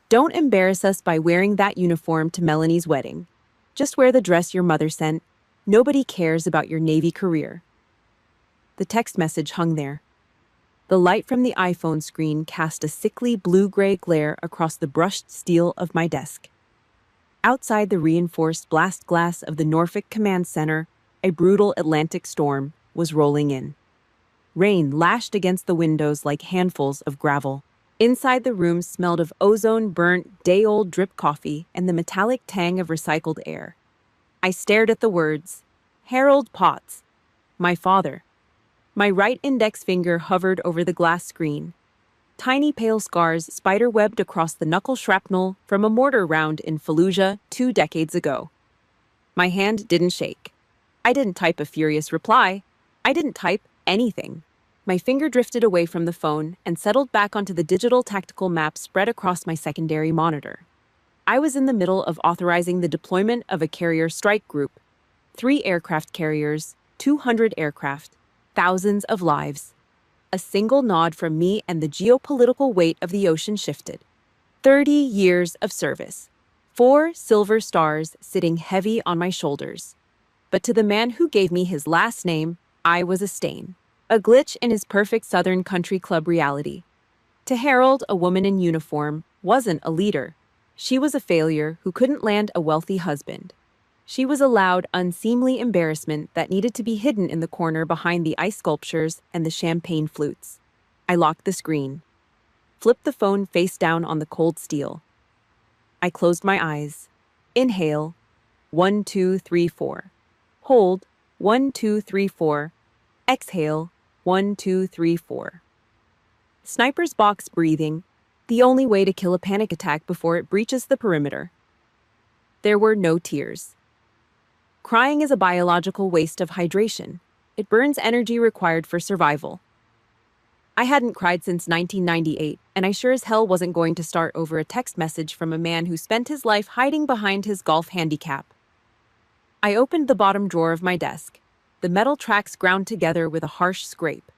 Don't embarrass us by wearing that uniform to Melanie's wedding. Just wear the dress your mother sent. Nobody cares about your Navy career. The text message hung there. The light from the iPhone screen cast a sickly blue-gray glare across the brushed steel of my desk. Outside the reinforced blast glass of the Norfolk Command Center, a brutal Atlantic storm was rolling in. Rain lashed against the windows like handfuls of gravel. Inside the room smelled of ozone-burnt, day-old drip coffee and the metallic tang of recycled air. I stared at the words, Harold Potts, my father. My right index finger hovered over the glass screen. Tiny pale scars spider-webbed across the knuckle shrapnel from a mortar round in Fallujah 2 decades ago. My hand didn't shake. I didn't type a furious reply. I didn't type anything. My finger drifted away from the phone and settled back onto the digital tactical map spread across my secondary monitor. I was in the middle of authorizing the deployment of a carrier strike group. 3 aircraft carriers, 200 aircraft, thousands of lives. A single nod from me and the geopolitical weight of the ocean shifted. 30 years of service. 4 silver stars sitting heavy on my shoulders. But to the man who gave me his last name, I was a stain. A glitch in his perfect Southern country club reality. To Harold, a woman in uniform wasn't a leader. She was a failure who couldn't land a wealthy husband. She was a loud, unseemly embarrassment that needed to be hidden in the corner behind the ice sculptures and the champagne flutes. I locked the screen. Flipped the phone face down on the cold steel. I closed my eyes. Inhale. 1, 2, 3, 4. Hold. 1, 2, 3, 4. Exhale. 1, 2, 3, 4. Sniper's box breathing, the only way to kill a panic attack before it breaches the perimeter. There were no tears. Crying is a biological waste of hydration. It burns energy required for survival. I hadn't cried since 1998, and I sure as hell wasn't going to start over a text message from a man who spent his life hiding behind his golf handicap. I opened the bottom drawer of my desk. The metal tracks ground together with a harsh scrape.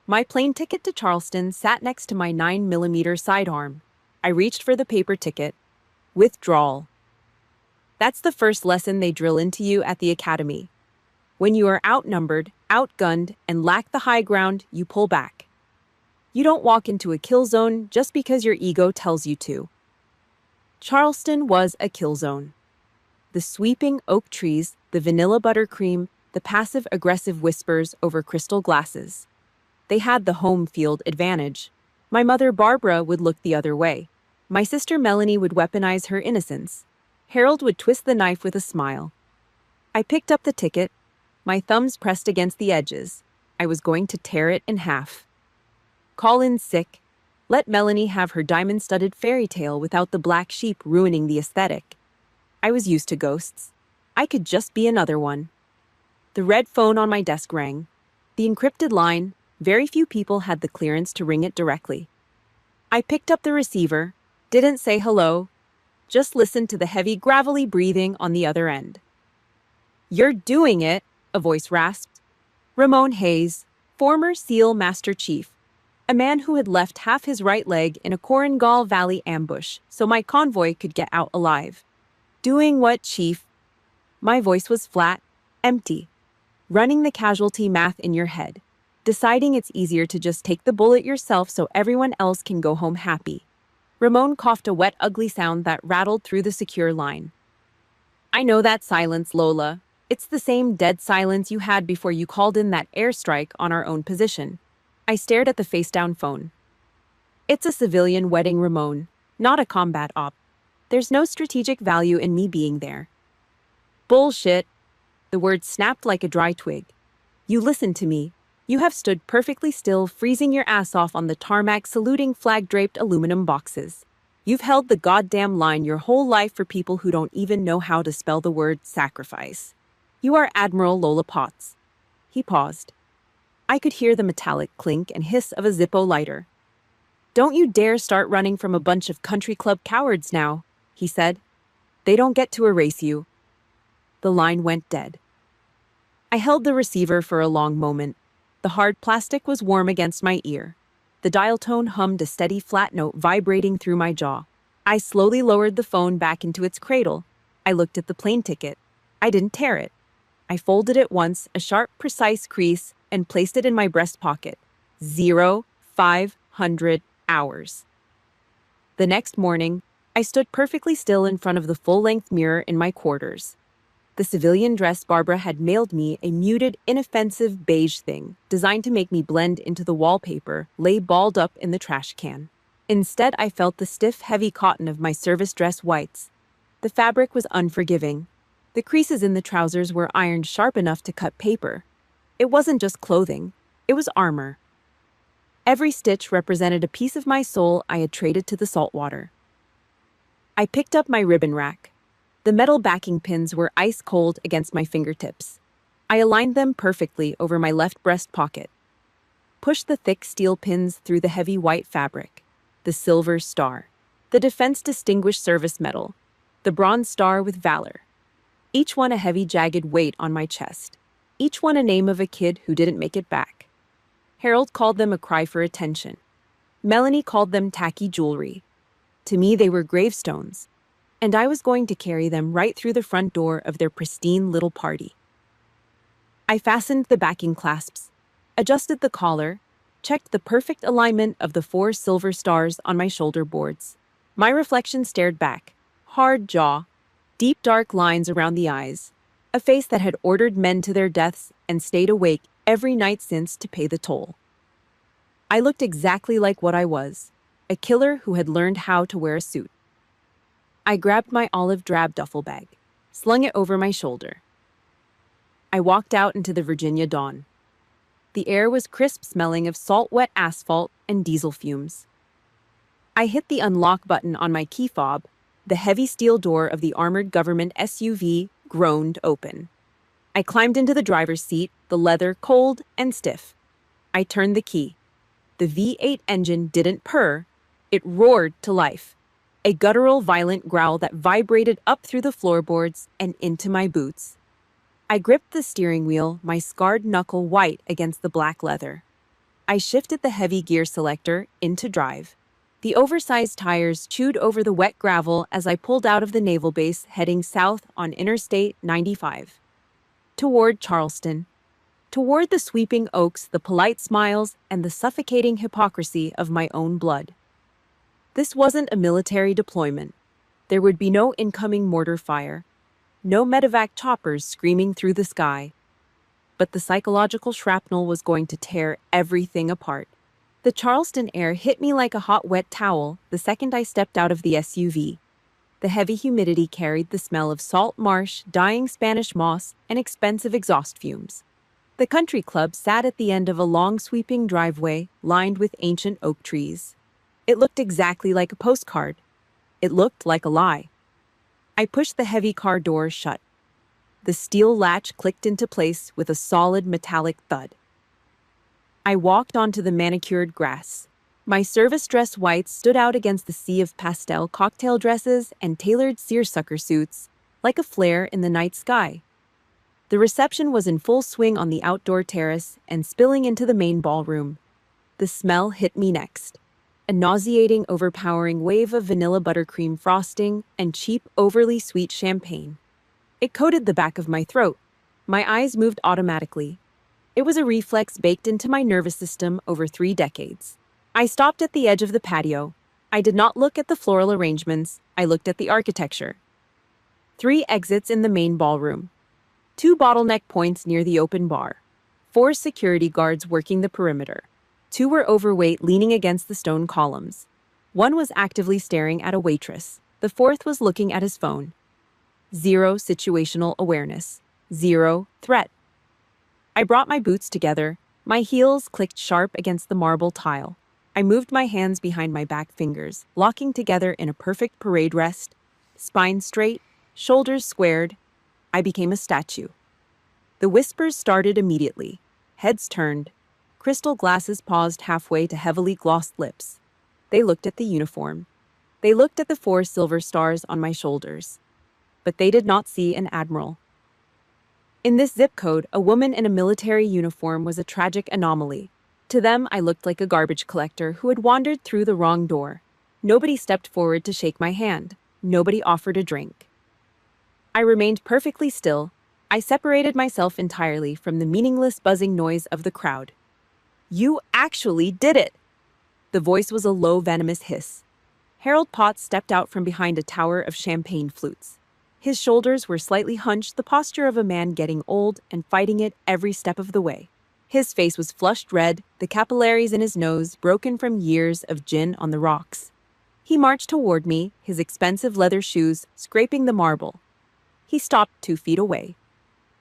My plane ticket to Charleston sat next to my 9mm sidearm. I reached for the paper ticket. Withdrawal. That's the first lesson they drill into you at the academy. When you are outnumbered, outgunned, and lack the high ground, you pull back. You don't walk into a kill zone just because your ego tells you to. Charleston was a kill zone. The sweeping oak trees, the vanilla buttercream, the passive-aggressive whispers over crystal glasses. They had the home field advantage. My mother, Barbara, would look the other way. My sister, Melanie, would weaponize her innocence. Harold would twist the knife with a smile. I picked up the ticket, my thumbs pressed against the edges. I was going to tear it in half. Call in sick. Let Melanie have her diamond-studded fairy tale without the black sheep ruining the aesthetic. I was used to ghosts. I could just be another one. The red phone on my desk rang. The encrypted line, very few people had the clearance to ring it directly. I picked up the receiver, didn't say hello, just listened to the heavy, gravelly breathing on the other end. "You're doing it," a voice rasped. Ramon Hayes, former SEAL Master Chief, a man who had left half his right leg in a Korengal Valley ambush so my convoy could get out alive. "Doing what, Chief?" My voice was flat, empty. Running the casualty math in your head. Deciding it's easier to just take the bullet yourself so everyone else can go home happy. Ramon coughed a wet, ugly sound that rattled through the secure line. "I know that silence, Lola. It's the same dead silence you had before you called in that airstrike on our own position." I stared at the face-down phone. "It's a civilian wedding, Ramon, not a combat op. There's no strategic value in me being there." "Bullshit." The words snapped like a dry twig. "You listen to me. You have stood perfectly still, freezing your ass off on the tarmac, saluting flag-draped aluminum boxes. You've held the goddamn line your whole life for people who don't even know how to spell the word sacrifice. You are Admiral Lola Potts." He paused. I could hear the metallic clink and hiss of a Zippo lighter. "Don't you dare start running from a bunch of country club cowards now," he said. "They don't get to erase you." The line went dead. I held the receiver for a long moment. The hard plastic was warm against my ear. The dial tone hummed a steady flat note vibrating through my jaw. I slowly lowered the phone back into its cradle. I looked at the plane ticket. I didn't tear it. I folded it once, a sharp, precise crease, and placed it in my breast pocket. 500 hours. The next morning, I stood perfectly still in front of the full-length mirror in my quarters. The civilian dress Barbara had mailed me, a muted, inoffensive beige thing, designed to make me blend into the wallpaper, lay balled up in the trash can. Instead, I felt the stiff, heavy cotton of my service dress whites. The fabric was unforgiving. The creases in the trousers were ironed sharp enough to cut paper. It wasn't just clothing, it was armor. Every stitch represented a piece of my soul I had traded to the saltwater. I picked up my ribbon rack. The metal backing pins were ice cold against my fingertips. I aligned them perfectly over my left breast pocket. Pushed the thick steel pins through the heavy white fabric. The silver star. The Defense Distinguished Service Medal. The Bronze Star with Valor. Each one a heavy, jagged weight on my chest. Each one a name of a kid who didn't make it back. Harold called them a cry for attention. Melanie called them tacky jewelry. To me, they were gravestones. And I was going to carry them right through the front door of their pristine little party. I fastened the backing clasps, adjusted the collar, checked the perfect alignment of the 4 silver stars on my shoulder boards. My reflection stared back, hard jaw, deep dark lines around the eyes, a face that had ordered men to their deaths and stayed awake every night since to pay the toll. I looked exactly like what I was, a killer who had learned how to wear a suit. I grabbed my olive drab duffel bag, slung it over my shoulder. I walked out into the Virginia dawn. The air was crisp, smelling of salt-wet asphalt and diesel fumes. I hit the unlock button on my key fob. The heavy steel door of the armored government SUV groaned open. I climbed into the driver's seat, the leather cold and stiff. I turned the key. The V8 engine didn't purr, it roared to life. A guttural, violent growl that vibrated up through the floorboards and into my boots. I gripped the steering wheel, my scarred knuckle white against the black leather. I shifted the heavy gear selector into drive. The oversized tires chewed over the wet gravel as I pulled out of the naval base heading south on Interstate 95. Toward Charleston. Toward the sweeping oaks, the polite smiles, and the suffocating hypocrisy of my own blood. This wasn't a military deployment. There would be no incoming mortar fire, no medevac choppers screaming through the sky. But the psychological shrapnel was going to tear everything apart. The Charleston air hit me like a hot, wet towel the second I stepped out of the SUV. The heavy humidity carried the smell of salt marsh, dying Spanish moss, and expensive exhaust fumes. The country club sat at the end of a long, sweeping driveway lined with ancient oak trees. It looked exactly like a postcard. It looked like a lie. I pushed the heavy car door shut. The steel latch clicked into place with a solid metallic thud. I walked onto the manicured grass. My service dress whites stood out against the sea of pastel cocktail dresses and tailored seersucker suits, like a flare in the night sky. The reception was in full swing on the outdoor terrace and spilling into the main ballroom. The smell hit me next. A nauseating, overpowering wave of vanilla buttercream frosting and cheap, overly sweet champagne. It coated the back of my throat. My eyes moved automatically. It was a reflex baked into my nervous system over 3 decades. I stopped at the edge of the patio. I did not look at the floral arrangements. I looked at the architecture. 3 exits in the main ballroom. 2 bottleneck points near the open bar. 4 security guards working the perimeter. 2 were overweight, leaning against the stone columns. 1 was actively staring at a waitress. The 4th was looking at his phone. 0 situational awareness. 0 threat. I brought my boots together. My heels clicked sharp against the marble tile. I moved my hands behind my back fingers, locking together in a perfect parade rest. Spine straight, shoulders squared. I became a statue. The whispers started immediately. Heads turned. Crystal glasses paused halfway to heavily glossed lips. They looked at the uniform. They looked at the 4 silver stars on my shoulders. But they did not see an admiral. In this zip code, a woman in a military uniform was a tragic anomaly. To them, I looked like a garbage collector who had wandered through the wrong door. Nobody stepped forward to shake my hand. Nobody offered a drink. I remained perfectly still. I separated myself entirely from the meaningless buzzing noise of the crowd. You actually did it! The voice was a low, venomous hiss. Harold Potts stepped out from behind a tower of champagne flutes. His shoulders were slightly hunched, the posture of a man getting old and fighting it every step of the way. His face was flushed red, the capillaries in his nose broken from years of gin on the rocks. He marched toward me, his expensive leather shoes scraping the marble. He stopped 2 feet away.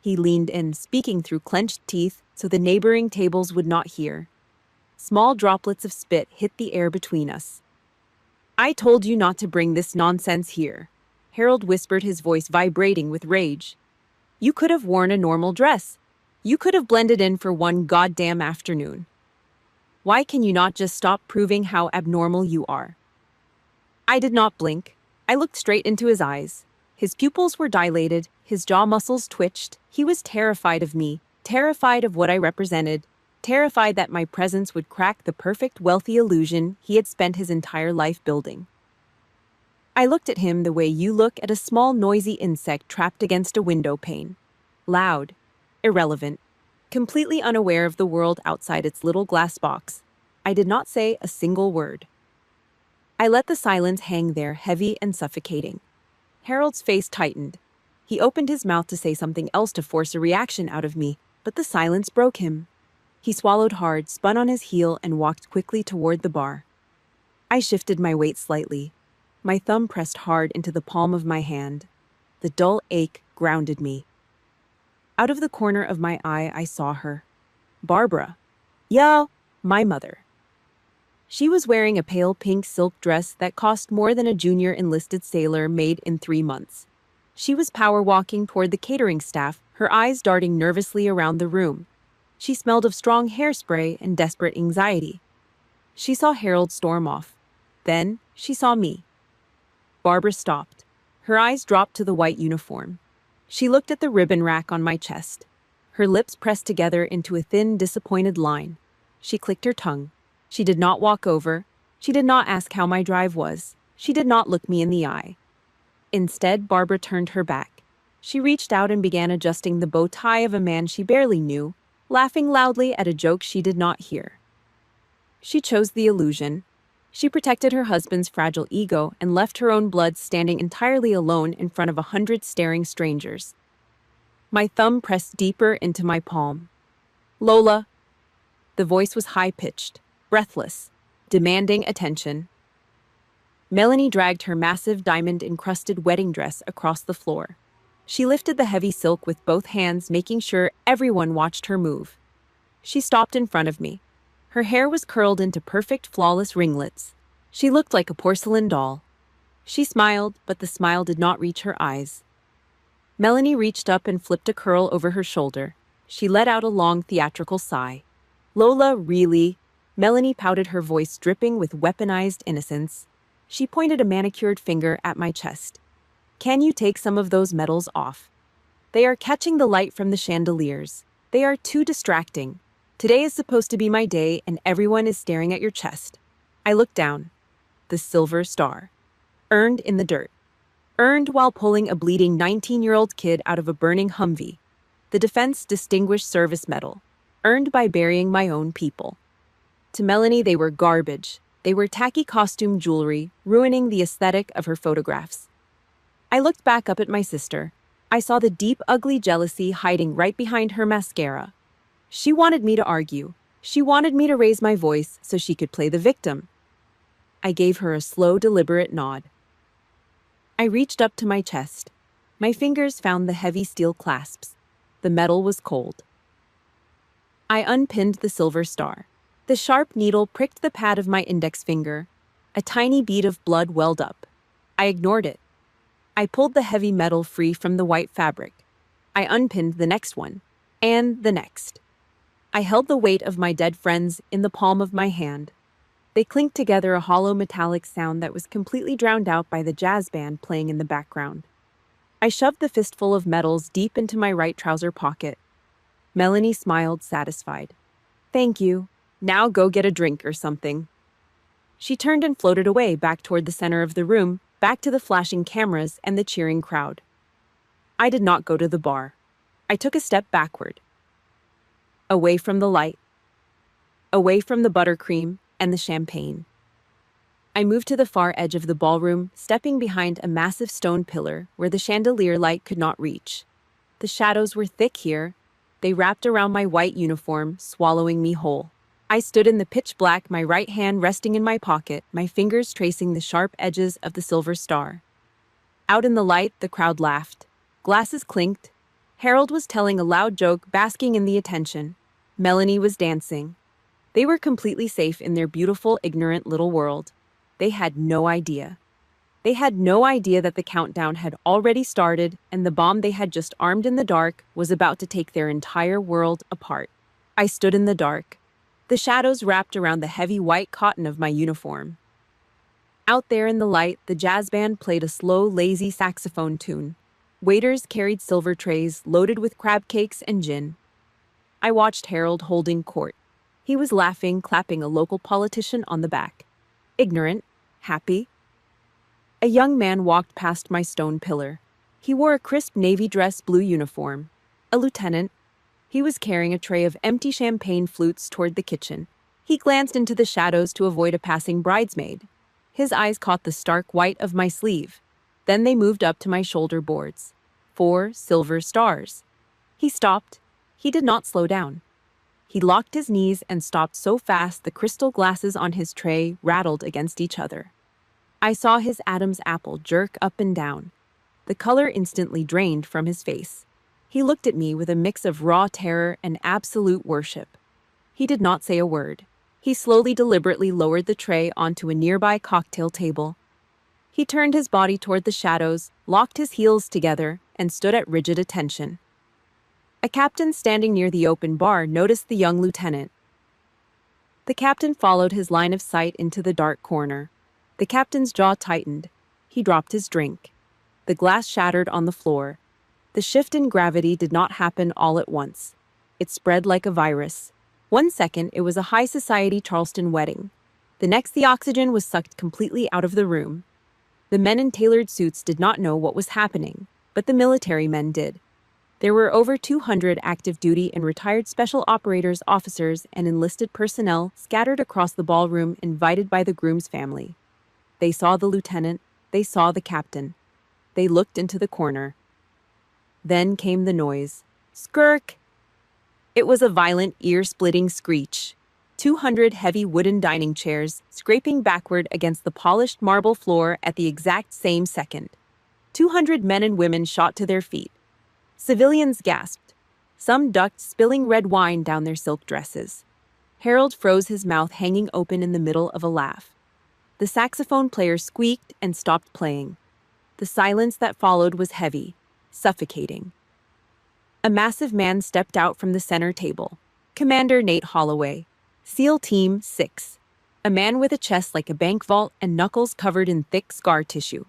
He leaned in, speaking through clenched teeth so the neighboring tables would not hear. Small droplets of spit hit the air between us. I told you not to bring this nonsense here, Harold whispered, his voice vibrating with rage. You could have worn a normal dress. You could have blended in for one goddamn afternoon. Why can you not just stop proving how abnormal you are? I did not blink. I looked straight into his eyes. His pupils were dilated, his jaw muscles twitched. He was terrified of me, terrified of what I represented, terrified that my presence would crack the perfect wealthy illusion he had spent his entire life building. I looked at him the way you look at a small noisy insect trapped against a window pane. Loud, irrelevant, completely unaware of the world outside its little glass box. I did not say a single word. I let the silence hang there, heavy and suffocating. Harold's face tightened. He opened his mouth to say something else to force a reaction out of me, but the silence broke him. He swallowed hard, spun on his heel, and walked quickly toward the bar. I shifted my weight slightly. My thumb pressed hard into the palm of my hand. The dull ache grounded me. Out of the corner of my eye, I saw her. Barbara. Yeah, my mother. She was wearing a pale pink silk dress that cost more than a junior enlisted sailor made in 3 months. She was power walking toward the catering staff, her eyes darting nervously around the room. She smelled of strong hairspray and desperate anxiety. She saw Harold storm off. Then she saw me. Barbara stopped. Her eyes dropped to the white uniform. She looked at the ribbon rack on my chest. Her lips pressed together into a thin, disappointed line. She clicked her tongue. She did not walk over. She did not ask how my drive was. She did not look me in the eye. Instead, Barbara turned her back. She reached out and began adjusting the bow tie of a man she barely knew, laughing loudly at a joke she did not hear. She chose the illusion. She protected her husband's fragile ego and left her own blood standing entirely alone in front of 100 staring strangers. My thumb pressed deeper into my palm. Lola. The voice was high-pitched, breathless, demanding attention. Melanie dragged her massive diamond-encrusted wedding dress across the floor. She lifted the heavy silk with both hands, making sure everyone watched her move. She stopped in front of me. Her hair was curled into perfect, flawless ringlets. She looked like a porcelain doll. She smiled, but the smile did not reach her eyes. Melanie reached up and flipped a curl over her shoulder. She let out a long, theatrical sigh. Lola, really? Melanie pouted, her voice dripping with weaponized innocence. She pointed a manicured finger at my chest. Can you take some of those medals off? They are catching the light from the chandeliers. They are too distracting. Today is supposed to be my day, and everyone is staring at your chest. I looked down. The silver star. Earned in the dirt. Earned while pulling a bleeding 19-year-old kid out of a burning Humvee. The Defense Distinguished Service Medal. Earned by burying my own people. To Melanie, they were garbage. They were tacky costume jewelry, ruining the aesthetic of her photographs. I looked back up at my sister. I saw the deep, ugly jealousy hiding right behind her mascara. She wanted me to argue. She wanted me to raise my voice so she could play the victim. I gave her a slow, deliberate nod. I reached up to my chest. My fingers found the heavy steel clasps. The metal was cold. I unpinned the silver star. The sharp needle pricked the pad of my index finger. A tiny bead of blood welled up. I ignored it. I pulled the heavy metal free from the white fabric. I unpinned the next one, and the next. I held the weight of my dead friends in the palm of my hand. They clinked together, a hollow metallic sound that was completely drowned out by the jazz band playing in the background. I shoved the fistful of metals deep into my right trouser pocket. Melanie smiled, satisfied. Thank you. Now go get a drink or something. She turned and floated away back toward the center of the room, back to the flashing cameras and the cheering crowd. I did not go to the bar. I took a step backward. Away from the light. Away from the buttercream and the champagne. I moved to the far edge of the ballroom, stepping behind a massive stone pillar where the chandelier light could not reach. The shadows were thick here. They wrapped around my white uniform, swallowing me whole. I stood in the pitch black, my right hand resting in my pocket, my fingers tracing the sharp edges of the silver star. Out in the light, the crowd laughed. Glasses clinked. Harold was telling a loud joke, basking in the attention. Melanie was dancing. They were completely safe in their beautiful, ignorant little world. They had no idea. They had no idea that the countdown had already started and the bomb they had just armed in the dark was about to take their entire world apart. I stood in the dark. The shadows wrapped around the heavy white cotton of my uniform. Out there in the light, the jazz band played a slow, lazy saxophone tune. Waiters carried silver trays loaded with crab cakes and gin. I watched Harold holding court. He was laughing, clapping a local politician on the back. Ignorant, happy. A young man walked past my stone pillar. He wore a crisp navy dress blue uniform. A lieutenant. He was carrying a tray of empty champagne flutes toward the kitchen. He glanced into the shadows to avoid a passing bridesmaid. His eyes caught the stark white of my sleeve. Then they moved up to my shoulder boards. 4 silver stars. He stopped. He did not slow down. He locked his knees and stopped so fast the crystal glasses on his tray rattled against each other. I saw his Adam's apple jerk up and down. The color instantly drained from his face. He looked at me with a mix of raw terror and absolute worship. He did not say a word. He slowly, deliberately lowered the tray onto a nearby cocktail table. He turned his body toward the shadows, locked his heels together, and stood at rigid attention. A captain standing near the open bar noticed the young lieutenant. The captain followed his line of sight into the dark corner. The captain's jaw tightened. He dropped his drink. The glass shattered on the floor. The shift in gravity did not happen all at once. It spread like a virus. 1 second, it was a high society Charleston wedding. The next, the oxygen was sucked completely out of the room. The men in tailored suits did not know what was happening, but the military men did. There were over 200 active duty and retired special operators officers and enlisted personnel scattered across the ballroom, invited by the groom's family. They saw the lieutenant. They saw the captain. They looked into the corner. Then came the noise. Skirk! It was a violent, ear-splitting screech. 200 heavy wooden dining chairs scraping backward against the polished marble floor at the exact same second. 200 men and women shot to their feet. Civilians gasped. Some ducked, spilling red wine down their silk dresses. Harold froze, his mouth hanging open in the middle of a laugh. The saxophone player squeaked and stopped playing. The silence that followed was heavy, suffocating. A massive man stepped out from the center table. Commander Nate Holloway, SEAL Team 6. A man with a chest like a bank vault and knuckles covered in thick scar tissue.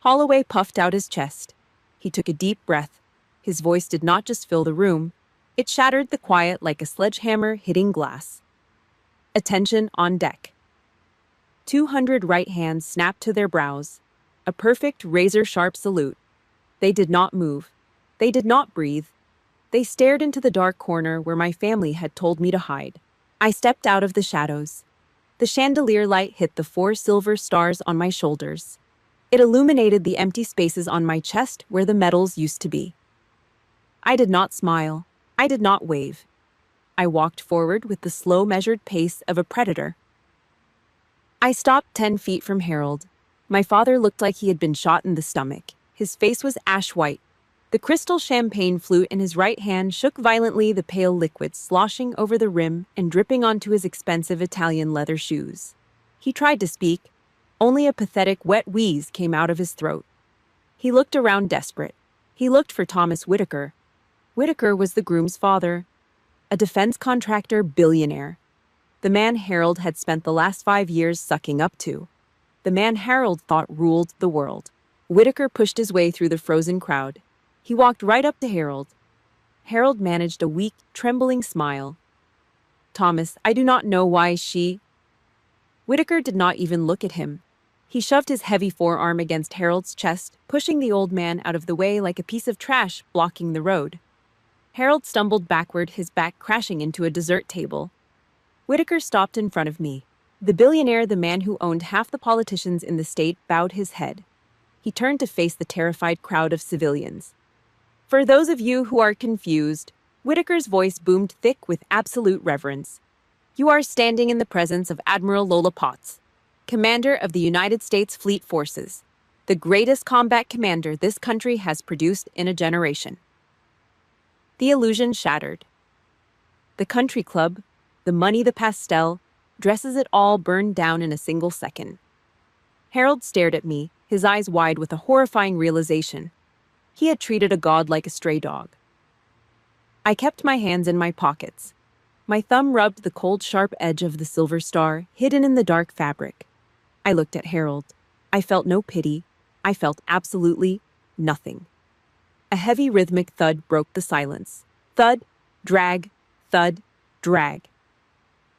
Holloway puffed out his chest. He took a deep breath. His voice did not just fill the room. It shattered the quiet like a sledgehammer hitting glass. Attention on deck. 200 right hands snapped to their brows. A perfect razor-sharp salute. They did not move. They did not breathe. They stared into the dark corner where my family had told me to hide. I stepped out of the shadows. The chandelier light hit the 4 silver stars on my shoulders. It illuminated the empty spaces on my chest where the medals used to be. I did not smile. I did not wave. I walked forward with the slow, measured pace of a predator. I stopped 10 feet from Harold. My father looked like he had been shot in the stomach. His face was ash white. The crystal champagne flute in his right hand shook violently, the pale liquid sloshing over the rim and dripping onto his expensive Italian leather shoes. He tried to speak. Only a pathetic, wet wheeze came out of his throat. He looked around desperate. He looked for Thomas Whitaker. Whitaker was the groom's father, a defense contractor billionaire. The man Harold had spent the last 5 years sucking up to. The man Harold thought ruled the world. Whitaker pushed his way through the frozen crowd. He walked right up to Harold. Harold managed a weak, trembling smile. Thomas, I do not know why she... Whitaker did not even look at him. He shoved his heavy forearm against Harold's chest, pushing the old man out of the way like a piece of trash blocking the road. Harold stumbled backward, his back crashing into a dessert table. Whitaker stopped in front of me. The billionaire, the man who owned half the politicians in the state, bowed his head. He turned to face the terrified crowd of civilians. For those of you who are confused, Whitaker's voice boomed thick with absolute reverence. You are standing in the presence of Admiral Lola Potts, Commander of the United States Fleet Forces, the greatest combat commander this country has produced in a generation. The illusion shattered. The country club, the money, the pastel, dresses, it all burned down in a single second. Harold stared at me, his eyes wide with a horrifying realization. He had treated a god like a stray dog. I kept my hands in my pockets. My thumb rubbed the cold, sharp edge of the silver star, hidden in the dark fabric. I looked at Harold. I felt no pity. I felt absolutely nothing. A heavy rhythmic thud broke the silence. Thud, drag, thud, drag.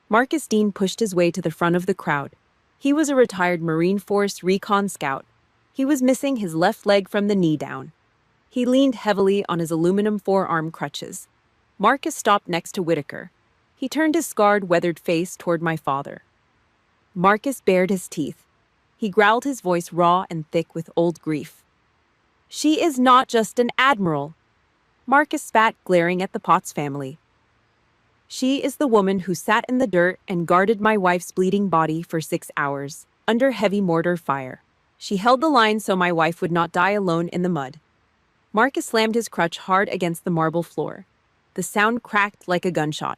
Marcus Dean pushed his way to the front of the crowd. He was a retired Marine Force recon scout. He was missing his left leg from the knee down. He leaned heavily on his aluminum forearm crutches. Marcus stopped next to Whitaker. He turned his scarred, weathered face toward my father. Marcus bared his teeth. He growled, his voice raw and thick with old grief. She is not just an admiral. Marcus spat, glaring at the Potts family. She is the woman who sat in the dirt and guarded my wife's bleeding body for 6 hours, under heavy mortar fire. She held the line so my wife would not die alone in the mud. Marcus slammed his crutch hard against the marble floor. The sound cracked like a gunshot.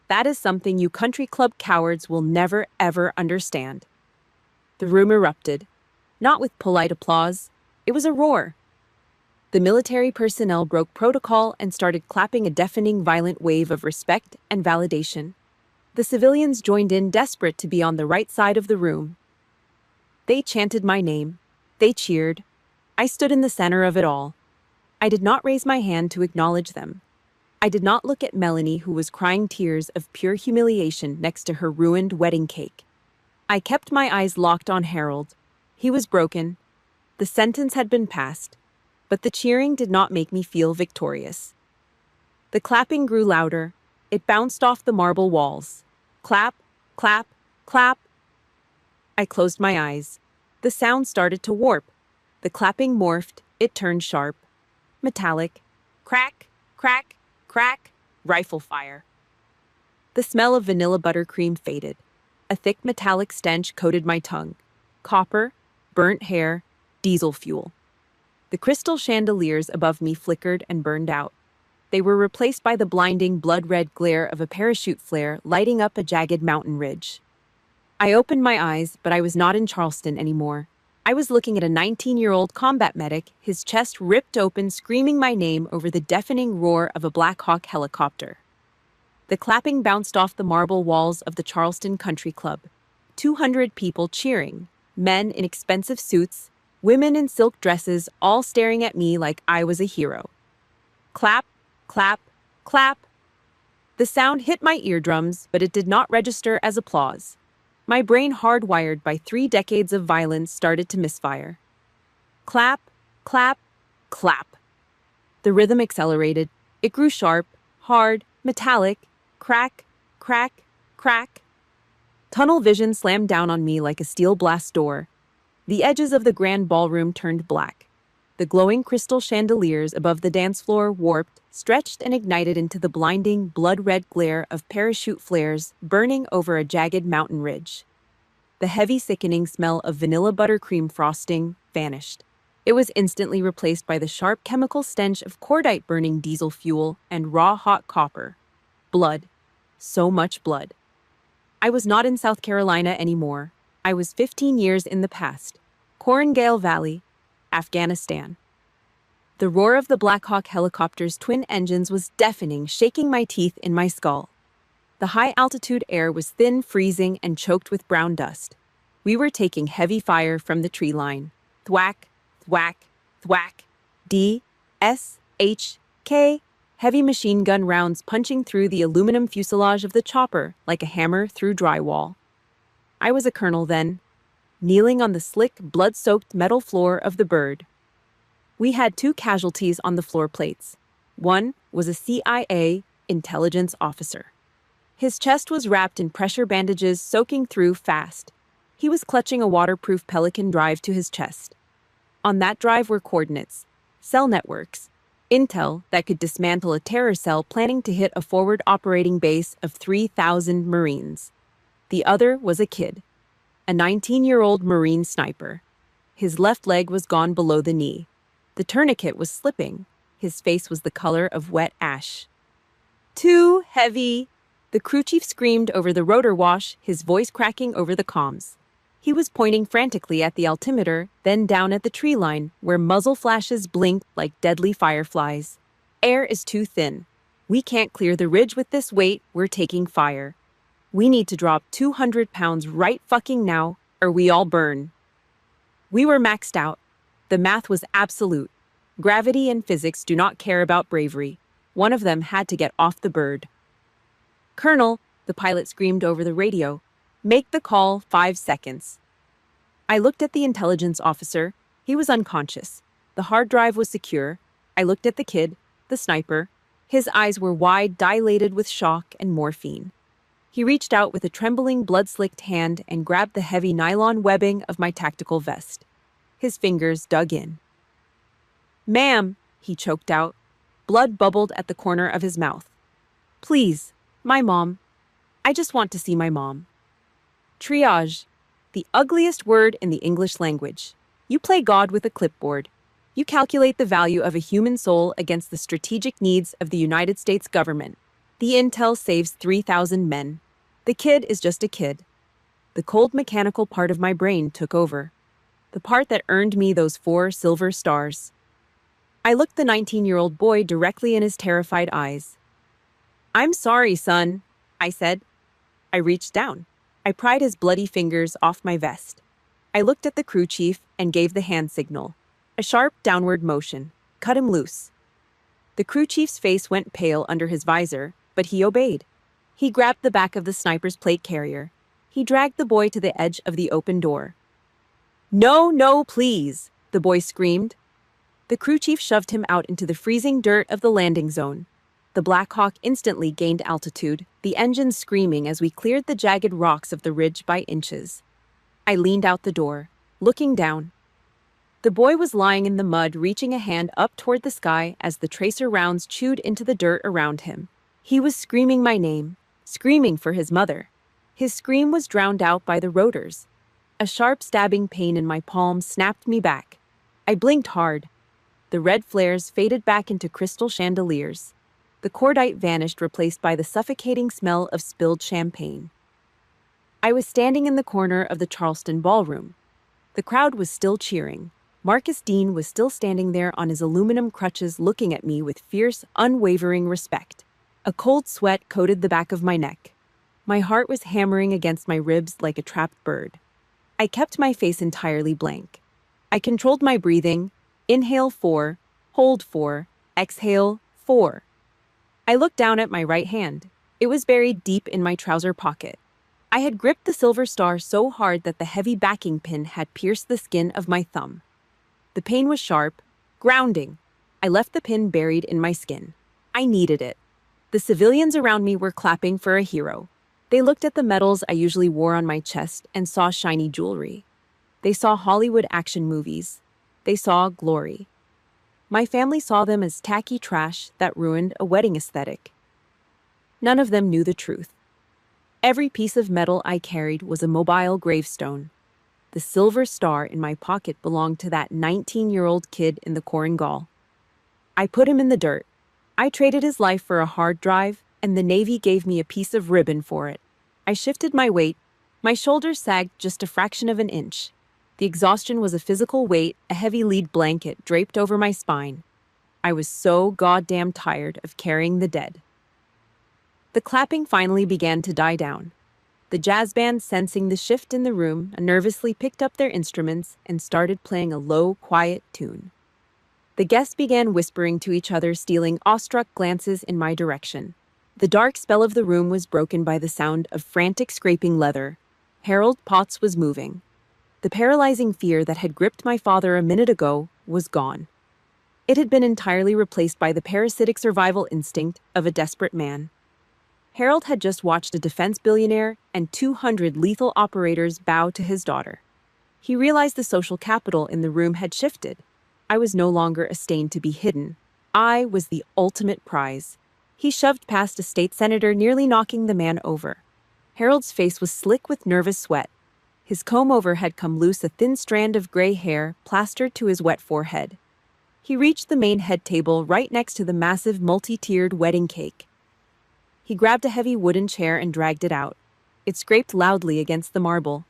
That is something you country club cowards will never, ever understand. The room erupted. Not with polite applause. It was a roar. The military personnel broke protocol and started clapping, a deafening, violent wave of respect and validation. The civilians joined in, desperate to be on the right side of the room. They chanted my name. They cheered. I stood in the center of it all. I did not raise my hand to acknowledge them. I did not look at Melanie, who was crying tears of pure humiliation next to her ruined wedding cake. I kept my eyes locked on Harold. He was broken. The sentence had been passed, but the cheering did not make me feel victorious. The clapping grew louder. It bounced off the marble walls. Clap, clap, clap. I closed my eyes. The sound started to warp. The clapping morphed. It turned sharp. Metallic. Crack, crack, crack. Rifle fire. The smell of vanilla buttercream faded. A thick metallic stench coated my tongue. Copper, burnt hair, diesel fuel. The crystal chandeliers above me flickered and burned out. They were replaced by the blinding, blood-red glare of a parachute flare lighting up a jagged mountain ridge. I opened my eyes, but I was not in Charleston anymore. I was looking at a 19-year-old combat medic, his chest ripped open, screaming my name over the deafening roar of a Black Hawk helicopter. The clapping bounced off the marble walls of the Charleston Country Club. 200 people cheering, men in expensive suits, women in silk dresses, all staring at me like I was a hero. Clap, clap, clap. The sound hit my eardrums, but it did not register as applause. My brain, hardwired by 3 decades of violence, started to misfire. Clap, clap, clap. The rhythm accelerated. It grew sharp, hard, metallic. Crack, crack, crack. Tunnel vision slammed down on me like a steel blast door. The edges of the grand ballroom turned black. The glowing crystal chandeliers above the dance floor warped, stretched, and ignited into the blinding, blood-red glare of parachute flares burning over a jagged mountain ridge. The heavy, sickening smell of vanilla buttercream frosting vanished. It was instantly replaced by the sharp chemical stench of cordite burning diesel fuel and raw hot copper. Blood. So much blood. I was not in South Carolina anymore. I was 15 years in the past. Korangale Valley, Afghanistan. The roar of the Black Hawk helicopter's twin engines was deafening, shaking my teeth in my skull. The high-altitude air was thin, freezing, and choked with brown dust. We were taking heavy fire from the tree line. Thwack, thwack, thwack. D, S, H, K. Heavy machine gun rounds punching through the aluminum fuselage of the chopper like a hammer through drywall. I was a colonel then, kneeling on the slick, blood-soaked metal floor of the bird. We had two casualties on the floor plates. One was a CIA intelligence officer. His chest was wrapped in pressure bandages soaking through fast. He was clutching a waterproof Pelican drive to his chest. On that drive were coordinates, cell networks, intel that could dismantle a terror cell planning to hit a forward operating base of 3,000 Marines. The other was a kid, a 19-year-old Marine sniper. His left leg was gone below the knee. The tourniquet was slipping. His face was the color of wet ash. "Too heavy!" The crew chief screamed over the rotor wash, his voice cracking over the comms. He was pointing frantically at the altimeter, then down at the tree line, where muzzle flashes blinked like deadly fireflies. "Air is too thin. We can't clear the ridge with this weight, we're taking fire. We need to drop 200 pounds right fucking now, or we all burn." We were maxed out. The math was absolute. Gravity and physics do not care about bravery. One of them had to get off the bird. "Colonel," the pilot screamed over the radio, "make the call 5 seconds." I looked at the intelligence officer. He was unconscious. The hard drive was secure. I looked at the kid, the sniper. His eyes were wide, dilated with shock and morphine. He reached out with a trembling, blood-slicked hand and grabbed the heavy nylon webbing of my tactical vest. His fingers dug in. "Ma'am," he choked out. Blood bubbled at the corner of his mouth. "Please, my mom. I just want to see my mom." Triage. The ugliest word in the English language. You play God with a clipboard. You calculate the value of a human soul against the strategic needs of the United States government. The intel saves 3,000 men. The kid is just a kid. The cold mechanical part of my brain took over. The part that earned me those 4 silver stars. I looked the 19-year-old boy directly in his terrified eyes. "I'm sorry, son," I said. I reached down. I pried his bloody fingers off my vest. I looked at the crew chief and gave the hand signal. A sharp downward motion. Cut him loose. The crew chief's face went pale under his visor, but he obeyed. He grabbed the back of the sniper's plate carrier. He dragged the boy to the edge of the open door. "No, no, please," the boy screamed. The crew chief shoved him out into the freezing dirt of the landing zone. The Black Hawk instantly gained altitude, the engines screaming as we cleared the jagged rocks of the ridge by inches. I leaned out the door, looking down. The boy was lying in the mud, reaching a hand up toward the sky as the tracer rounds chewed into the dirt around him. He was screaming my name, screaming for his mother. His scream was drowned out by the rotors. A sharp stabbing pain in my palm snapped me back. I blinked hard. The red flares faded back into crystal chandeliers. The cordite vanished, replaced by the suffocating smell of spilled champagne. I was standing in the corner of the Charleston ballroom. The crowd was still cheering. Marcus Dean was still standing there on his aluminum crutches, looking at me with fierce, unwavering respect. A cold sweat coated the back of my neck. My heart was hammering against my ribs like a trapped bird. I kept my face entirely blank. I controlled my breathing. Inhale 4, hold 4, exhale 4. I looked down at my right hand. It was buried deep in my trouser pocket. I had gripped the silver star so hard that the heavy backing pin had pierced the skin of my thumb. The pain was sharp, grounding. I left the pin buried in my skin. I needed it. The civilians around me were clapping for a hero. They looked at the medals I usually wore on my chest and saw shiny jewelry. They saw Hollywood action movies. They saw glory. My family saw them as tacky trash that ruined a wedding aesthetic. None of them knew the truth. Every piece of metal I carried was a mobile gravestone. The silver star in my pocket belonged to that 19-year-old kid in the Korengal. I put him in the dirt. I traded his life for a hard drive, and the Navy gave me a piece of ribbon for it. I shifted my weight. My shoulders sagged just a fraction of an inch. The exhaustion was a physical weight, a heavy lead blanket draped over my spine. I was so goddamn tired of carrying the dead. The clapping finally began to die down. The jazz band, sensing the shift in the room, nervously picked up their instruments and started playing a low, quiet tune. The guests began whispering to each other, stealing awestruck glances in my direction. The dark spell of the room was broken by the sound of frantic scraping leather. Harold Potts was moving. The paralyzing fear that had gripped my father a minute ago was gone. It had been entirely replaced by the parasitic survival instinct of a desperate man. Harold had just watched a defense billionaire and 200 lethal operators bow to his daughter. He realized the social capital in the room had shifted. I was no longer a stain to be hidden. I was the ultimate prize. He shoved past a state senator, nearly knocking the man over. Harold's face was slick with nervous sweat. His comb-over had come loose, a thin strand of gray hair plastered to his wet forehead. He reached the main head table right next to the massive multi-tiered wedding cake. He grabbed a heavy wooden chair and dragged it out. It scraped loudly against the marble.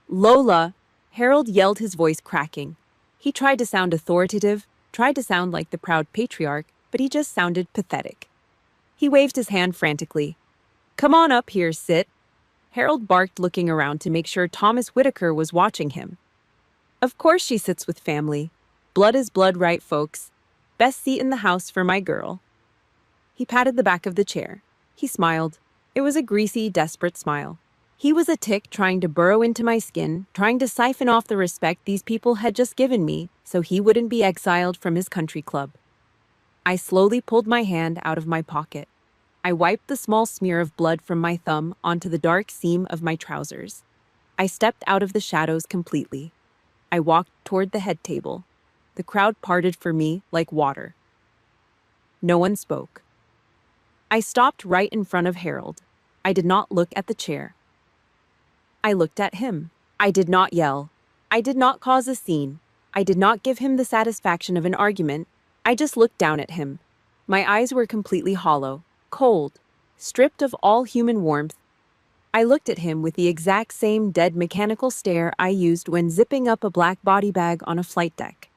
"Lola!" Harold yelled, his voice cracking. He tried to sound authoritative, tried to sound like the proud patriarch, but he just sounded pathetic. He waved his hand frantically. "Come on up here, sit." Harold barked, looking around to make sure Thomas Whitaker was watching him. "Of course she sits with family. Blood is blood, right, folks? Best seat in the house for my girl." He patted the back of the chair. He smiled. It was a greasy, desperate smile. He was a tick trying to burrow into my skin, trying to siphon off the respect these people had just given me so he wouldn't be exiled from his country club. I slowly pulled my hand out of my pocket. I wiped the small smear of blood from my thumb onto the dark seam of my trousers. I stepped out of the shadows completely. I walked toward the head table. The crowd parted for me like water. No one spoke. I stopped right in front of Harold. I did not look at the chair. I looked at him. I did not yell. I did not cause a scene. I did not give him the satisfaction of an argument. I just looked down at him. My eyes were completely hollow, cold, stripped of all human warmth. I looked at him with the exact same dead mechanical stare I used when zipping up a black body bag on a flight deck.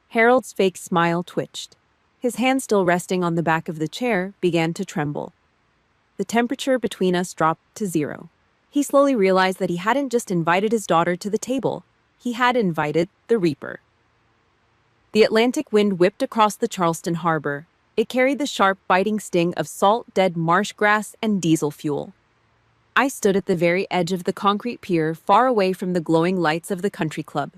Harold's fake smile twitched. His hand, still resting on the back of the chair, began to tremble. The temperature between us dropped to 0. He slowly realized that he hadn't just invited his daughter to the table. He had invited the Reaper. The Atlantic wind whipped across the Charleston harbor. It carried the sharp, biting sting of salt, dead marsh grass, and diesel fuel. I stood at the very edge of the concrete pier, far away from the glowing lights of the country club.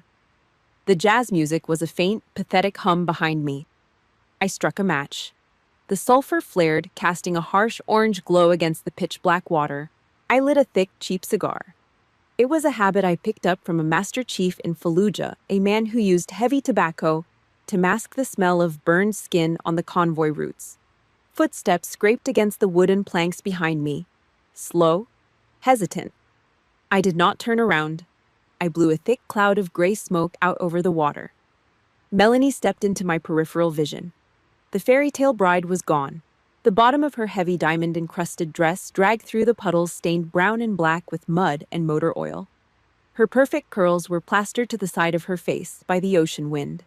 The jazz music was a faint, pathetic hum behind me. I struck a match. The sulfur flared, casting a harsh orange glow against the pitch-black water. I lit a thick, cheap cigar. It was a habit I picked up from a master chief in Fallujah, a man who used heavy tobacco to mask the smell of burned skin on the convoy routes. Footsteps scraped against the wooden planks behind me. Slow, hesitant. I did not turn around. I blew a thick cloud of gray smoke out over the water. Melanie stepped into my peripheral vision. The fairy tale bride was gone. The bottom of her heavy diamond-encrusted dress dragged through the puddles stained brown and black with mud and motor oil. Her perfect curls were plastered to the side of her face by the ocean wind.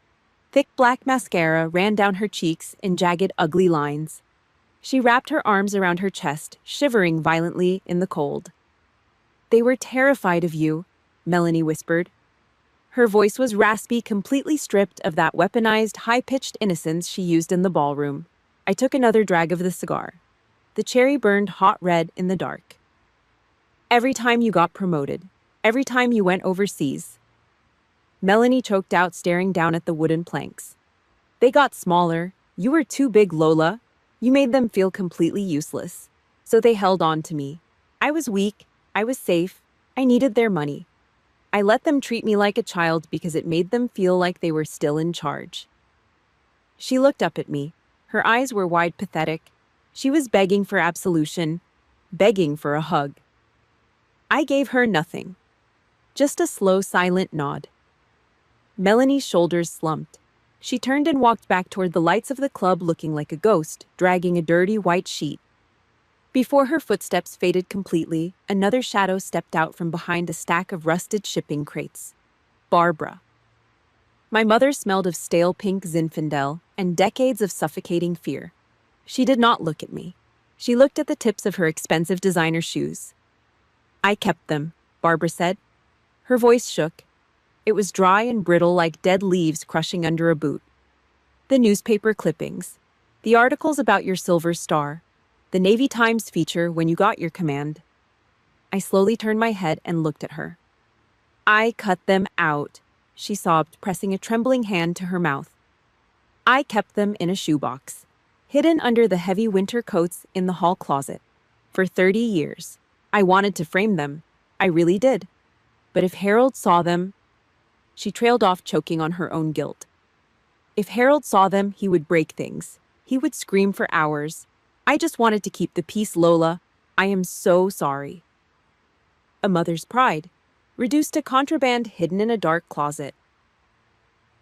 Thick black mascara ran down her cheeks in jagged, ugly lines. She wrapped her arms around her chest, shivering violently in the cold. "They were terrified of you," Melanie whispered. Her voice was raspy, completely stripped of that weaponized, high-pitched innocence she used in the ballroom. I took another drag of the cigar. The cherry burned hot red in the dark. "Every time you got promoted. Every time you went overseas." Melanie choked out, staring down at the wooden planks. "They got smaller. You were too big, Lola. You made them feel completely useless. So they held on to me. I was weak. I was safe. I needed their money. I let them treat me like a child because it made them feel like they were still in charge." She looked up at me. Her eyes were wide, pathetic. She was begging for absolution, begging for a hug. I gave her nothing. Just a slow, silent nod. Melanie's shoulders slumped. She turned and walked back toward the lights of the club, looking like a ghost, dragging a dirty white sheet. Before her footsteps faded completely, another shadow stepped out from behind a stack of rusted shipping crates. Barbara. My mother smelled of stale pink Zinfandel and decades of suffocating fear. She did not look at me. She looked at the tips of her expensive designer shoes. "I kept them," Barbara said. Her voice shook. It was dry and brittle, like dead leaves crushing under a boot. "The newspaper clippings. The articles about your silver star. The Navy Times feature when you got your command. I slowly turned my head and looked at her. I cut them out, she sobbed, pressing a trembling hand to her mouth. I kept them in a shoebox, hidden under the heavy winter coats in the hall closet. For 30 years. I wanted to frame them. I really did. But if Harold saw them, she trailed off, choking on her own guilt. If Harold saw them, he would break things. He would scream for hours. I just wanted to keep the peace, Lola. I am so sorry. A mother's pride, reduced to contraband hidden in a dark closet.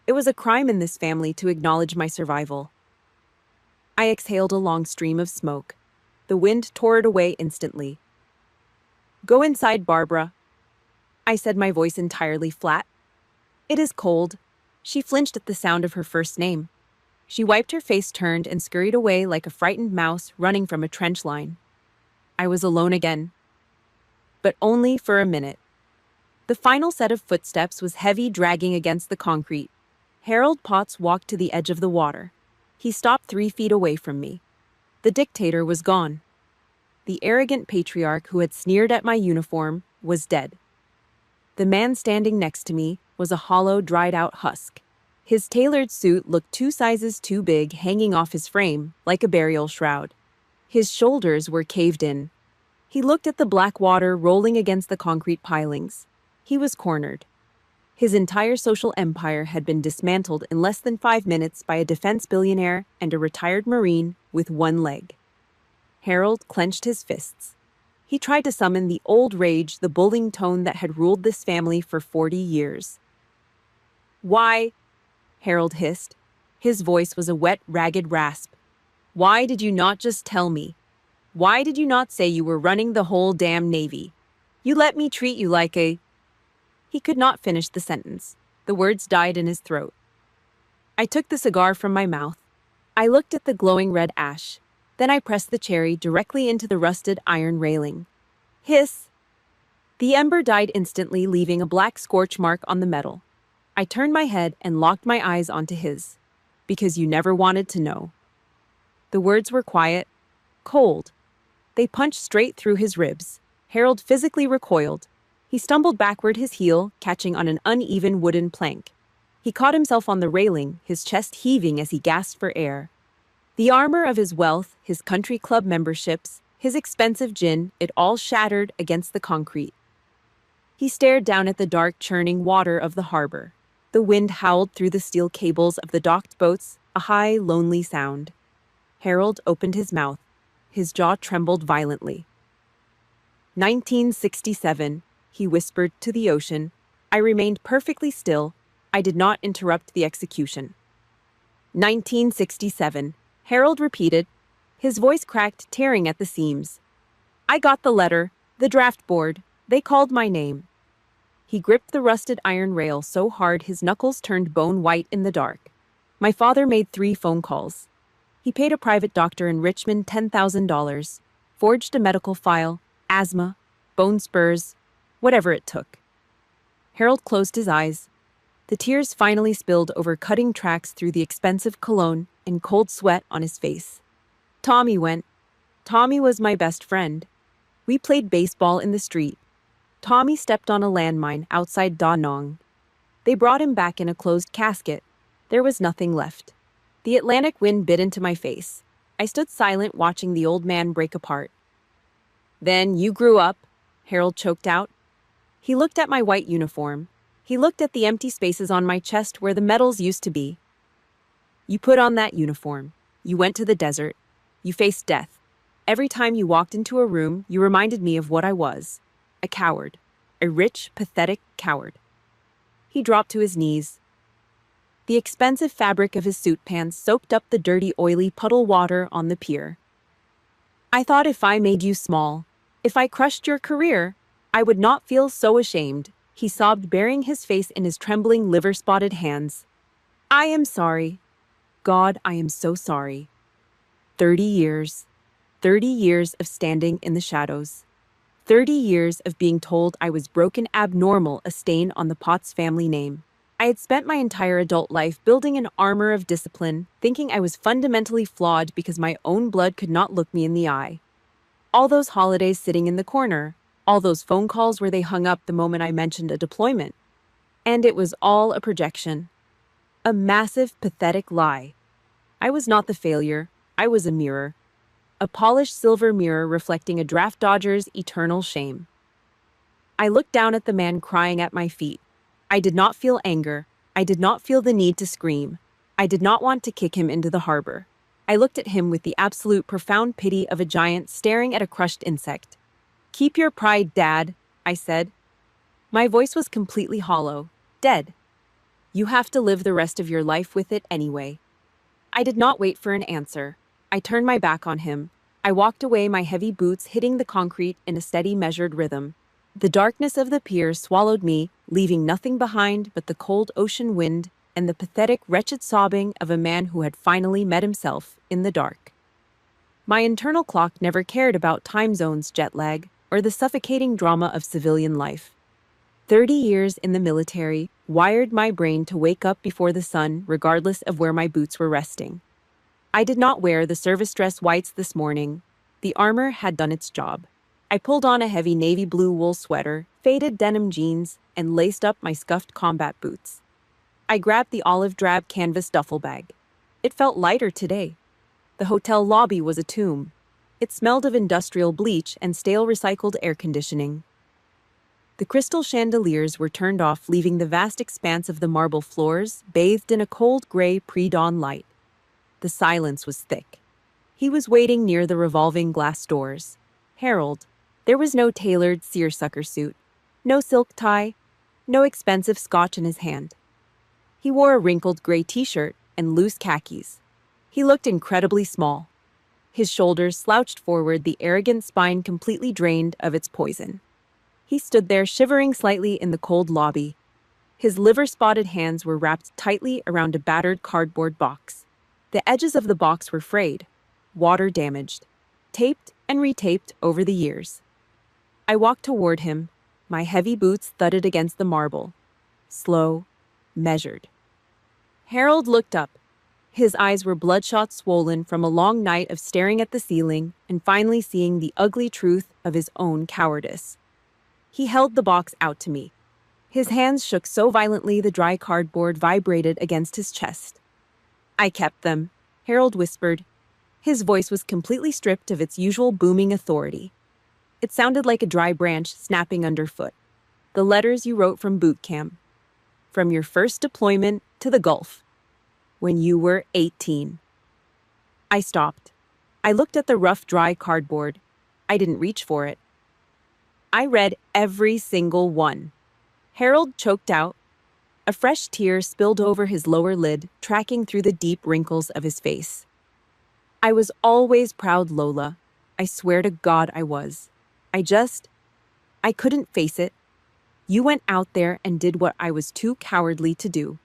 It was a crime in this family to acknowledge my survival. I exhaled a long stream of smoke. The wind tore it away instantly. Go inside, Barbara, I said, my voice entirely flat. It is cold. She flinched at the sound of her first name. She wiped her face, turned, and scurried away like a frightened mouse running from a trench line. I was alone again. But only for a minute. The final set of footsteps was heavy, dragging against the concrete. Harold Potts walked to the edge of the water. He stopped 3 feet away from me. The dictator was gone. The arrogant patriarch who had sneered at my uniform was dead. The man standing next to me was a hollow, dried-out husk. His tailored suit looked 2 sizes too big, hanging off his frame like a burial shroud. His shoulders were caved in. He looked at the black water rolling against the concrete pilings. He was cornered. His entire social empire had been dismantled in less than 5 minutes by a defense billionaire and a retired Marine with 1 leg. Harold clenched his fists. He tried to summon the old rage, the bullying tone that had ruled this family for 40 years. Why? Harold hissed. His voice was a wet, ragged rasp. Why did you not just tell me? Why did you not say you were running the whole damn Navy? You let me treat you like a... He could not finish the sentence. The words died in his throat. I took the cigar from my mouth. I looked at the glowing red ash. Then I pressed the cherry directly into the rusted iron railing. Hiss! The ember died instantly, leaving a black scorch mark on the metal. I turned my head and locked my eyes onto his. Because you never wanted to know. The words were quiet, cold. They punched straight through his ribs. Harold physically recoiled. He stumbled backward, his heel catching on an uneven wooden plank. He caught himself on the railing, his chest heaving as he gasped for air. The armor of his wealth, his country club memberships, his expensive gin, it all shattered against the concrete. He stared down at the dark, churning water of the harbor. The wind howled through the steel cables of the docked boats, a high, lonely sound. Harold opened his mouth. His jaw trembled violently. 1967, he whispered to the ocean. I remained perfectly still. I did not interrupt the execution. 1967, Harold repeated. His voice cracked, tearing at the seams. I got the letter, the draft board. They called my name. He gripped the rusted iron rail so hard his knuckles turned bone white in the dark. My father made 3 phone calls. He paid a private doctor in Richmond $10,000, forged a medical file, asthma, bone spurs, whatever it took. Harold closed his eyes. The tears finally spilled over cutting tracks through the expensive cologne and cold sweat on his face. Tommy went. Tommy was my best friend. We played baseball in the street. Tommy stepped on a landmine outside Da Nang. They brought him back in a closed casket. There was nothing left. The Atlantic wind bit into my face. I stood silent, watching the old man break apart. Then you grew up, Harold choked out. He looked at my white uniform. He looked at the empty spaces on my chest where the medals used to be. You put on that uniform. You went to the desert. You faced death. Every time you walked into a room, you reminded me of what I was. A coward. A rich, pathetic coward. He dropped to his knees. The expensive fabric of his suit pants soaked up the dirty, oily puddle water on the pier. I thought if I made you small, if I crushed your career, I would not feel so ashamed, he sobbed, burying his face in his trembling, liver-spotted hands. I am sorry. God, I am so sorry. 30 years. 30 years of standing in the shadows. 30 years of being told I was broken, abnormal, a stain on the Potts family name. I had spent my entire adult life building an armor of discipline, thinking I was fundamentally flawed because my own blood could not look me in the eye. All those holidays sitting in the corner, All those phone calls where they hung up the moment I mentioned a deployment. And it was all a projection. A massive, pathetic lie. I was not the failure. I was a mirror. A polished silver mirror reflecting a draft dodger's eternal shame. I looked down at the man crying at my feet. I did not feel anger. I did not feel the need to scream. I did not want to kick him into the harbor. I looked at him with the absolute profound pity of a giant staring at a crushed insect. "Keep your pride, Dad," I said. My voice was completely hollow, dead. "You have to live the rest of your life with it anyway." I did not wait for an answer. I turned my back on him. I walked away, my heavy boots hitting the concrete in a steady, measured rhythm. The darkness of the pier swallowed me, leaving nothing behind but the cold ocean wind and the pathetic, wretched sobbing of a man who had finally met himself in the dark. My internal clock never cared about time zones, jet lag, or the suffocating drama of civilian life. 30 years in the military wired my brain to wake up before the sun, regardless of where my boots were resting. I did not wear the service dress whites this morning. The armor had done its job. I pulled on a heavy navy blue wool sweater, faded denim jeans, and laced up my scuffed combat boots. I grabbed the olive drab canvas duffel bag. It felt lighter today. The hotel lobby was a tomb. It smelled of industrial bleach and stale recycled air conditioning. The crystal chandeliers were turned off, leaving the vast expanse of the marble floors bathed in a cold gray pre-dawn light. The silence was thick. He was waiting near the revolving glass doors. Harold. There was no tailored seersucker suit, no silk tie, no expensive scotch in his hand. He wore a wrinkled gray t-shirt and loose khakis. He looked incredibly small. His shoulders slouched forward, the arrogant spine completely drained of its poison. He stood there, shivering slightly in the cold lobby. His liver-spotted hands were wrapped tightly around a battered cardboard box. The edges of the box were frayed, water-damaged, taped and retaped over the years. I walked toward him. My heavy boots thudded against the marble. Slow, measured. Harold looked up. His eyes were bloodshot, swollen from a long night of staring at the ceiling and finally seeing the ugly truth of his own cowardice. He held the box out to me. His hands shook so violently the dry cardboard vibrated against his chest. "I kept them," Harold whispered. His voice was completely stripped of its usual booming authority. It sounded like a dry branch snapping underfoot. "The letters you wrote from boot camp. From your first deployment to the Gulf. When you were 18. I stopped. I looked at the rough, dry cardboard. I didn't reach for it. I read every single one. Harold choked out. A fresh tear spilled over his lower lid, tracking through the deep wrinkles of his face. "I was always proud, Lola. I swear to God I was. I couldn't face it. You went out there and did what I was too cowardly to do.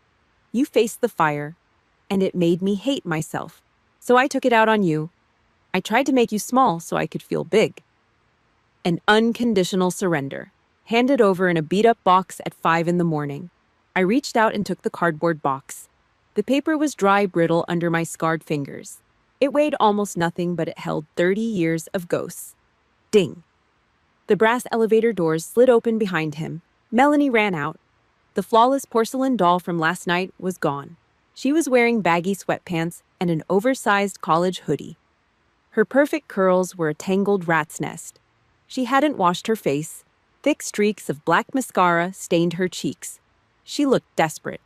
You faced the fire, and it made me hate myself. So I took it out on you. I tried to make you small so I could feel big. An unconditional surrender, handed over in a beat-up box at 5 in the morning. I reached out and took the cardboard box. The paper was dry, brittle under my scarred fingers. It weighed almost nothing, but it held 30 years of ghosts. Ding. The brass elevator doors slid open behind him. Melanie ran out. The flawless porcelain doll from last night was gone. She was wearing baggy sweatpants and an oversized college hoodie. Her perfect curls were a tangled rat's nest. She hadn't washed her face. Thick streaks of black mascara stained her cheeks. She looked desperate,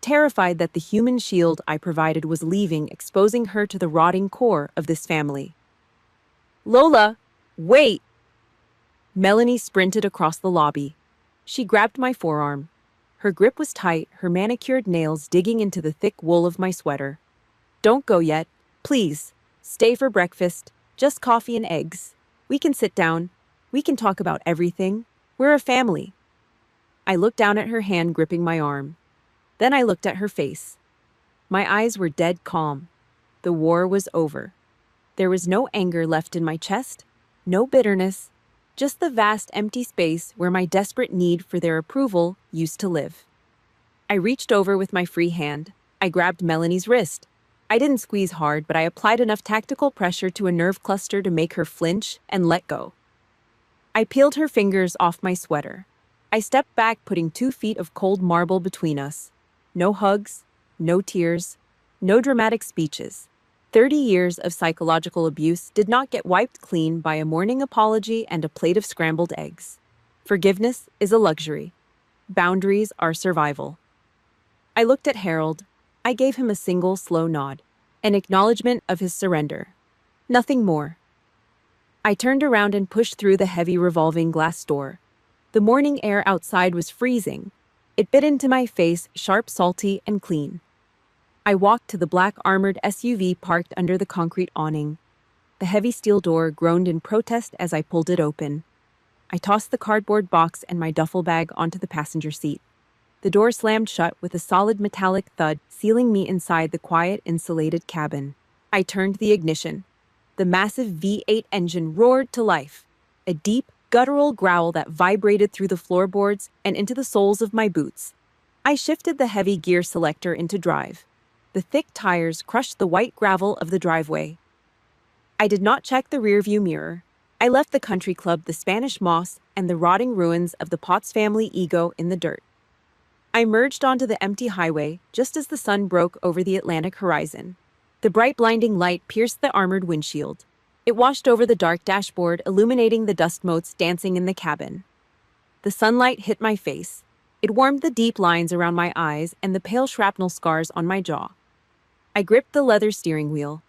terrified that the human shield I provided was leaving, exposing her to the rotting core of this family. "Lola, wait!" Melanie sprinted across the lobby. She grabbed my forearm. Her grip was tight, her manicured nails digging into the thick wool of my sweater. "Don't go yet. Please. Stay for breakfast. Just coffee and eggs. We can sit down. We can talk about everything. We're a family." I looked down at her hand gripping my arm. Then I looked at her face. My eyes were dead calm. The war was over. There was no anger left in my chest, no bitterness, just the vast empty space where my desperate need for their approval used to live. I reached over with my free hand. I grabbed Melanie's wrist. I didn't squeeze hard, but I applied enough tactical pressure to a nerve cluster to make her flinch and let go. I peeled her fingers off my sweater. I stepped back, putting 2 feet of cold marble between us. No hugs, no tears, no dramatic speeches. 30 years of psychological abuse did not get wiped clean by a morning apology and a plate of scrambled eggs. Forgiveness is a luxury. Boundaries are survival. I looked at Harold. I gave him a single slow nod, an acknowledgement of his surrender. Nothing more. I turned around and pushed through the heavy revolving glass door. The morning air outside was freezing. It bit into my face, sharp, salty, and clean. I walked to the black armored SUV parked under the concrete awning. The heavy steel door groaned in protest as I pulled it open. I tossed the cardboard box and my duffel bag onto the passenger seat. The door slammed shut with a solid metallic thud, sealing me inside the quiet, insulated cabin. I turned the ignition. The massive V8 engine roared to life, a deep, guttural growl that vibrated through the floorboards and into the soles of my boots. I shifted the heavy gear selector into drive. The thick tires crushed the white gravel of the driveway. I did not check the rearview mirror. I left the country club, the Spanish moss, and the rotting ruins of the Potts family ego in the dirt. I merged onto the empty highway just as the sun broke over the Atlantic horizon. The bright, blinding light pierced the armored windshield. It washed over the dark dashboard, illuminating the dust motes dancing in the cabin. The sunlight hit my face. It warmed the deep lines around my eyes and the pale shrapnel scars on my jaw. I gripped the leather steering wheel.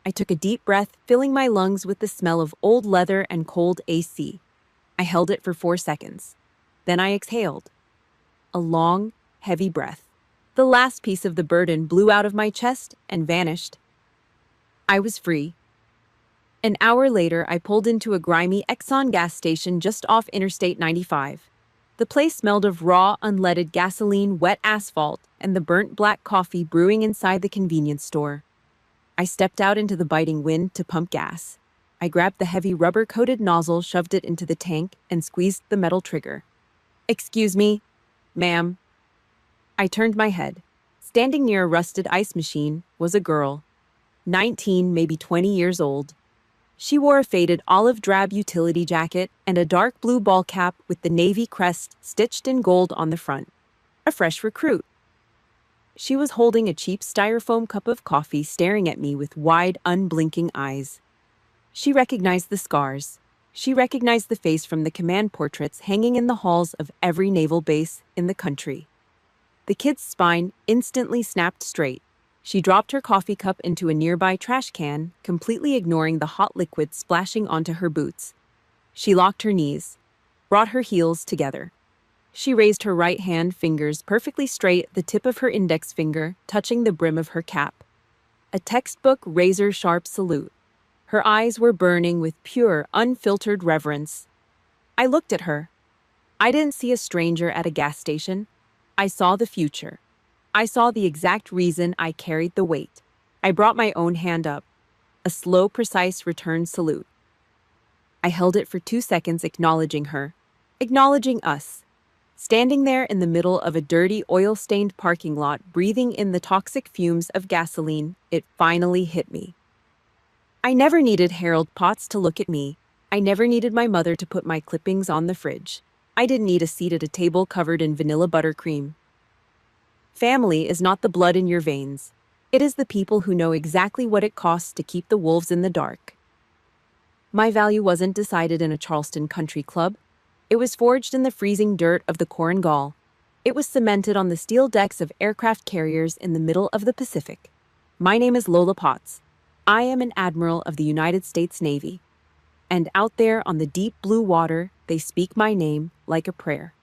I took a deep breath, filling my lungs with the smell of old leather and cold AC. I held it for 4 seconds. Then I exhaled. A long, heavy breath. The last piece of the burden blew out of my chest and vanished. I was free. An hour later, I pulled into a grimy Exxon gas station just off Interstate 95. The place smelled of raw, unleaded gasoline, wet asphalt, and the burnt black coffee brewing inside the convenience store. I stepped out into the biting wind to pump gas. I grabbed the heavy rubber-coated nozzle, shoved it into the tank, and squeezed the metal trigger. "Excuse me, ma'am." I turned my head. Standing near a rusted ice machine was a girl, 19, maybe 20 years old. She wore a faded olive drab utility jacket and a dark blue ball cap with the Navy crest stitched in gold on the front. A fresh recruit. She was holding a cheap styrofoam cup of coffee, staring at me with wide, unblinking eyes. She recognized the scars. She recognized the face from the command portraits hanging in the halls of every naval base in the country. The kid's spine instantly snapped straight. She dropped her coffee cup into a nearby trash can, completely ignoring the hot liquid splashing onto her boots. She locked her knees, brought her heels together. She raised her right hand, fingers perfectly straight, the tip of her index finger touching the brim of her cap. A textbook razor-sharp salute. Her eyes were burning with pure, unfiltered reverence. I looked at her. I didn't see a stranger at a gas station. I saw the future. I saw the exact reason I carried the weight. I brought my own hand up. A slow, precise return salute. I held it for 2 seconds, acknowledging her. Acknowledging us. Standing there in the middle of a dirty, oil-stained parking lot, breathing in the toxic fumes of gasoline, it finally hit me. I never needed Harold Potts to look at me. I never needed my mother to put my clippings on the fridge. I didn't need a seat at a table covered in vanilla buttercream. Family is not the blood in your veins. It is the people who know exactly what it costs to keep the wolves in the dark. My value wasn't decided in a Charleston country club. It was forged in the freezing dirt of the Korengal. It was cemented on the steel decks of aircraft carriers in the middle of the Pacific. My name is Lola Potts. I am an admiral of the United States Navy. And out there on the deep blue water, they speak my name like a prayer.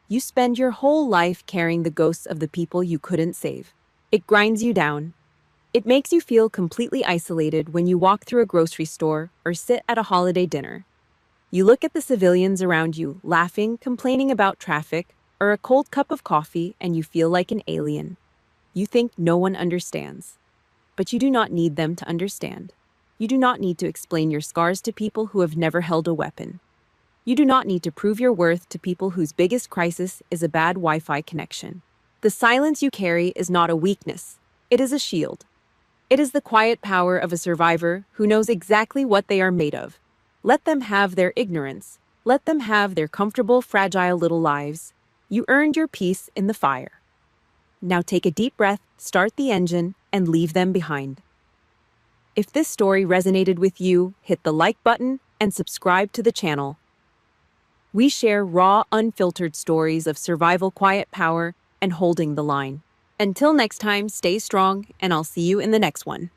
You spend your whole life carrying the ghosts of the people you couldn't save. It grinds you down. It makes you feel completely isolated when you walk through a grocery store or sit at a holiday dinner. You look at the civilians around you, laughing, complaining about traffic, or a cold cup of coffee, and you feel like an alien. You think no one understands. But you do not need them to understand. You do not need to explain your scars to people who have never held a weapon. You do not need to prove your worth to people whose biggest crisis is a bad Wi-Fi connection. The silence you carry is not a weakness. It is a shield. It is the quiet power of a survivor who knows exactly what they are made of. Let them have their ignorance. Let them have their comfortable, fragile little lives. You earned your peace in the fire. Now take a deep breath, start the engine, and leave them behind. If this story resonated with you, hit the like button and subscribe to the channel. We share raw, unfiltered stories of survival, quiet power, and holding the line. Until next time, stay strong, and I'll see you in the next one.